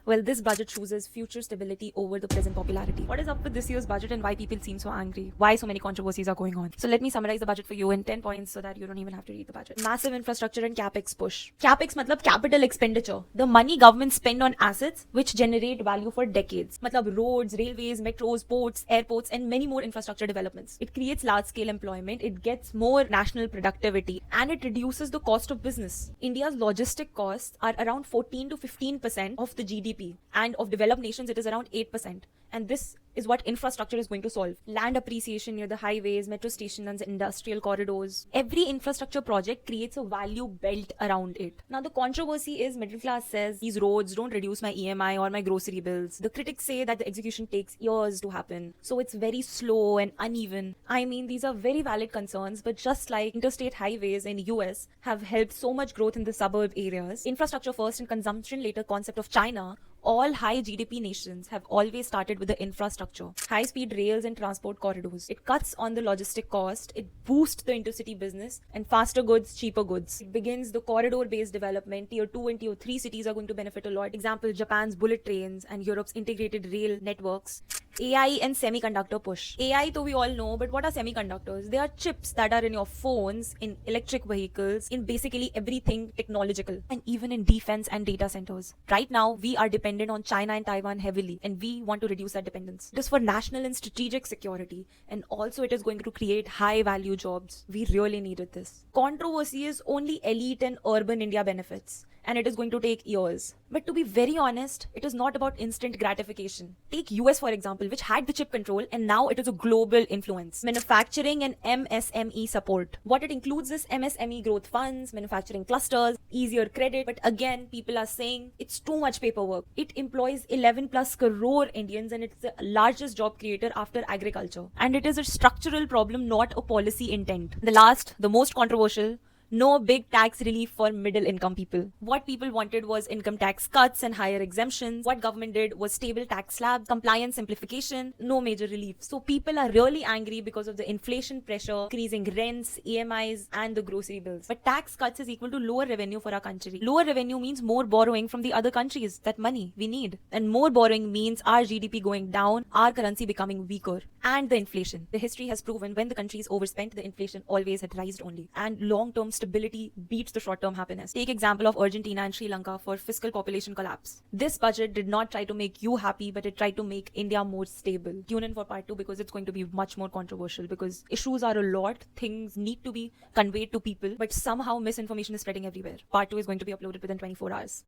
Well, this budget chooses future stability over the present popularity. What is up with this year's budget and why people seem so angry? Why so many controversies are going on? So let me summarize the budget for you in 10 points so that you don't even have to read the budget. Massive infrastructure and capex push. Capex matlab capital expenditure. The money governments spend on assets which generate value for decades. Matlab roads, railways, metros, ports, airports and many more infrastructure developments. It creates large scale employment, it gets more national productivity and it reduces the cost of business. India's logistic costs are around 14 to 15% of the GDP. And of developed nations, it is around 8%. And this is what infrastructure is going to solve. Land appreciation near the highways, metro stations, industrial corridors. Every infrastructure project creates a value belt around it. Now, the controversy is middle class says these roads don't reduce my EMI or my grocery bills. The critics say that the execution takes years to happen. So it's very slow and uneven. I mean, these are very valid concerns, but just like interstate highways in US have helped so much growth in the suburb areas, infrastructure first and consumption later concept of China, all high GDP nations have always started with the infrastructure. High-speed rails and transport corridors. It cuts on the logistic cost, it boosts the intercity business, and faster goods, cheaper goods. It begins the corridor-based development. Tier 2 and Tier 3 cities are going to benefit a lot. Example, Japan's bullet trains and Europe's integrated rail networks. AI and semiconductor push. AI, though we all know, but what are semiconductors? They are chips that are in your phones, in electric vehicles, in basically everything technological, and even in defense and data centers. Right now, we are dependent on China and Taiwan heavily, and we want to reduce that dependence. It is for national and strategic security, and also it is going to create high value jobs. We really needed this. Controversy is only elite and urban India benefits, and it is going to take years. But to be very honest, it is not about instant gratification. Take US for example, which had the chip control and now it is a global influence. Manufacturing and MSME support. What it includes is MSME growth funds, manufacturing clusters, easier credit. But again, people are saying it's too much paperwork. It employs 11 plus crore Indians and it's the largest job creator after agriculture. And it is a structural problem, not a policy intent. The most controversial, no big tax relief for middle income people. What people wanted was income tax cuts and higher exemptions. What government did was stable tax slabs, compliance simplification, no major relief. So people are really angry because of the inflation pressure, increasing rents, EMIs and the grocery bills. But tax cuts is equal to lower revenue for our country. Lower revenue means more borrowing from the other countries, that money we need. And more borrowing means our GDP going down, our currency becoming weaker, and the inflation. The history has proven when the country is overspent, the inflation always had risen only. And long-term stability beats the short-term happiness. Take example of Argentina and Sri Lanka for fiscal population collapse. This budget did not try to make you happy, but it tried to make India more stable. Tune in for part 2 because it's going to be much more controversial because issues are a lot, things need to be conveyed to people, but somehow misinformation is spreading everywhere. Part 2 is going to be uploaded within 24 hours.